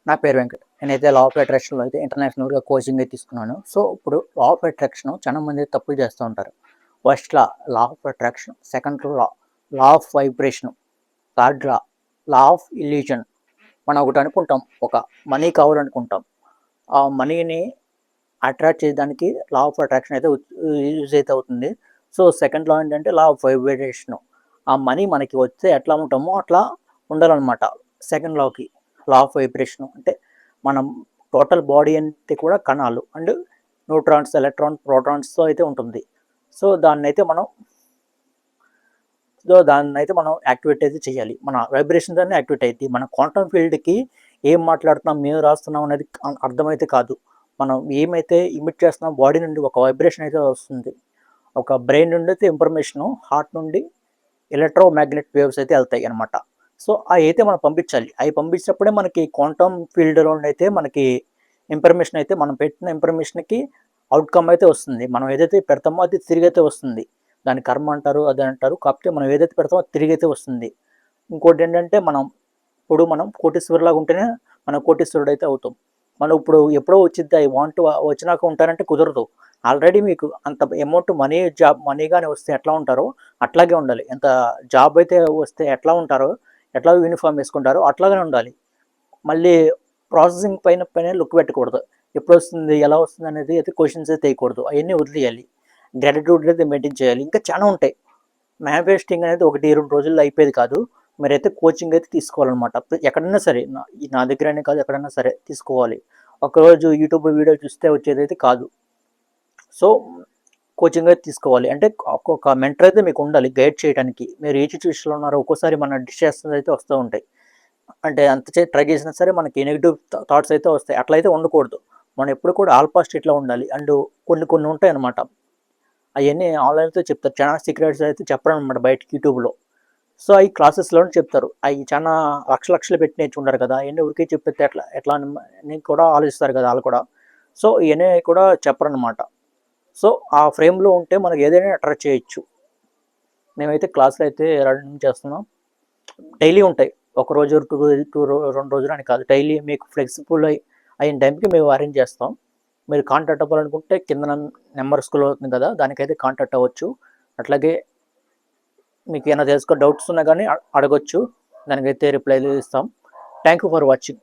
నా పేరు వెంకట్. నేనైతే లా ఆఫ్ అట్రాక్షన్‌లో అయితే ఇంటర్నేషనల్‌గా కోచింగ్ అయితే తీసుకున్నాను. సో, ఇప్పుడు లా ఆఫ్ అట్రాక్షన్ చాలామంది తప్పులు చేస్తూ ఉంటారు. First law of attraction, second law of vibration, third law of illusion. మనం ఒకటి అనుకుంటాం, ఒక మనీ కావాలనుకుంటాం. ఆ మనీని అట్రాక్ట్ చేయడానికి లా ఆఫ్ అట్రాక్షన్ అయితే యూజ్ అయితే అవుతుంది. సో, సెకండ్ లా ఏంటంటే లా ఆఫ్ వైబ్రేషను. ఆ మనీ మనకి వస్తే ఎట్లా ఉంటామో అట్లా ఉండాలనమాట. సెకండ్ లాకి లా ఆఫ్ వైబ్రేషను అంటే మనం టోటల్ బాడీ అంతే కూడా కణాలు అండ్ న్యూట్రాన్స్, ఎలక్ట్రాన్, ప్రోటాన్స్‌తో అయితే ఉంటుంది. సో, దాన్నైతే మనం యాక్టివేట్ అయితే చేయాలి. మన వైబ్రేషన్ దాన్ని యాక్టివేట్ అయిద్ది. మన క్వాంటమ్ ఫీల్డ్‌కి ఏం మాట్లాడుతున్నాం, మేము రాస్తున్నాం అనేది అర్థమైతే కాదు. మనం ఏమైతే ఎమిట్ చేస్తున్నామో బాడీ నుండి ఒక వైబ్రేషన్ అయితే వస్తుంది. ఒక బ్రెయిన్ నుండి అయితే ఇన్ఫర్మేషను, హార్ట్ నుండి ఎలక్ట్రోమాగ్నెటిక్ వేవ్స్ అయితే ఎళ్తాయి అనమాట. సో, అయైతే మనం పంపించాలి. అయి పంపించినప్పుడే మనకి క్వాంటమ్ ఫీల్డ్‌లో నుండైతే మనకి ఇన్ఫర్మేషన్ అయితే మనం పెట్టిన ఇన్ఫర్మేషన్‌కి అవుట్‌కమ్ అయితే వస్తుంది. మనం ఏదైతే పెడతామో అది తిరిగైతే వస్తుంది. దాన్ని కర్మ అంటారు, అది అంటారు. కాకపోతే మనం ఏదైతే పెడతామో అది తిరిగైతే వస్తుంది. ఇంకోటేంటంటే మనం కోటీశ్వరులాగా ఉంటేనే మనం కోటీశ్వరుడైతే అవుతాం. మనం ఇప్పుడు ఎప్పుడో వచ్చిద్ది ఐ వాంట్ వచ్చినాక ఉంటానంటే కుదరదు. ఆల్రెడీ మీకు అంత అమౌంట్ మనీ గాని వస్తే ఎట్లా ఉంటారో అట్లాగే ఉండాలి. ఎంత జాబ్ అయితే వస్తే ఎట్లా ఉంటారో, ఎట్లా యూనిఫార్మ్ ఏసుకుంటారో అట్లాగే ఉండాలి. మళ్ళీ ప్రాసెసింగ్ పైనే లుక్ పెట్టకూడదు. ఎప్పుడొస్తుంది, ఎలా వస్తుందనేది అయితే క్వెషన్స్ అయితే ఎయకూడదు. అయన్నీ వదిలేయాలి. గ్రాటిట్యూడ్ అయితే మెయింటైన్ చేయాలి. ఇంకా చానా ఉంటాయి. మేనిఫెస్టింగ్ అనేది 1, 2 రోజుల్లో అయిపోయేది కాదు. మీరైతే కోచింగ్ అయితే తీసుకోవాలనమాట. ఎక్కడైనా సరే నా దగ్గరనే కాదు, ఎక్కడైనా సరే తీసుకోవాలి. ఒకరోజు యూట్యూబ్ వీడియో చూస్తే వచ్చేదైతే కాదు. సో, కోచింగ్ అయితే తీసుకోవాలి. అంటే ఒక మెంటర్ అయితే మీకుండాలి గైడ్ చేయడానికి. మీరు ఏ సిట్యుయేషన్‌లో ఉన్నారో ఒక్కోసారి మన డిస్ట్రాక్షన్స్ అయితే వస్తూ ఉంటాయి. అంటే అంత ట్రై చేసినా సరే మనకి నెగెటివ్ థాట్స్ అయితే వస్తాయి. అట్లయితే ఉండకూడదు. మనం ఎప్పుడు కూడా ఆల్ఫా స్టేట్‌లో ఉండాలి. అండ్ కొన్ని ఉంటాయన్నమాట. అయన్నీ ఆన్‌లైన్‌లో చెప్తారు. చాలా సీక్రెట్స్ అయితే చెప్పరనమాట బయటకి యూట్యూబ్‌లో. సో, అయి క్లాసెస్‌లోనే చెప్తారు. అయి చానా లక్షలు పెట్టి నేర్చుకుంటారు కదా! అయన్నీ ఊరికే చెప్పేత్తే ఎట్లా అని కూడా ఆలోచిస్తారు కదా! ఆళ్ళు కూడా. సో, ఇయన్నీ కూడా చెప్పరనమాట. సో, ఆ ఫ్రేమ్‌లో ఉంటే మనకి ఏదైనా అట్రాక్ట్ చేయొచ్చు. మేమైతే క్లాసులు అయితే రన్ చేస్తున్నాం. డైలీ ఉంటాయి. ఒకరోజు, 2 రోజులు అని కాదు. డైలీ మీకు ఫ్లెక్సిబుల్ అయిన టైంకి మేము అరేంజ్ చేస్తాం. మీరు కాంటాక్ట్ అవ్వాలనుకుంటే కింద నెంబర్ స్క్రోల్ అవుతుంది కదా! దానికైతే కాంటాక్ట్ అవ్వచ్చు. అట్లాగే మీకు ఏమైనా డౌట్స్ ఉన్నా గానీ అడగొచ్చు. దానికైతే రిప్లైలు ఇస్తాం. Thank you for watching.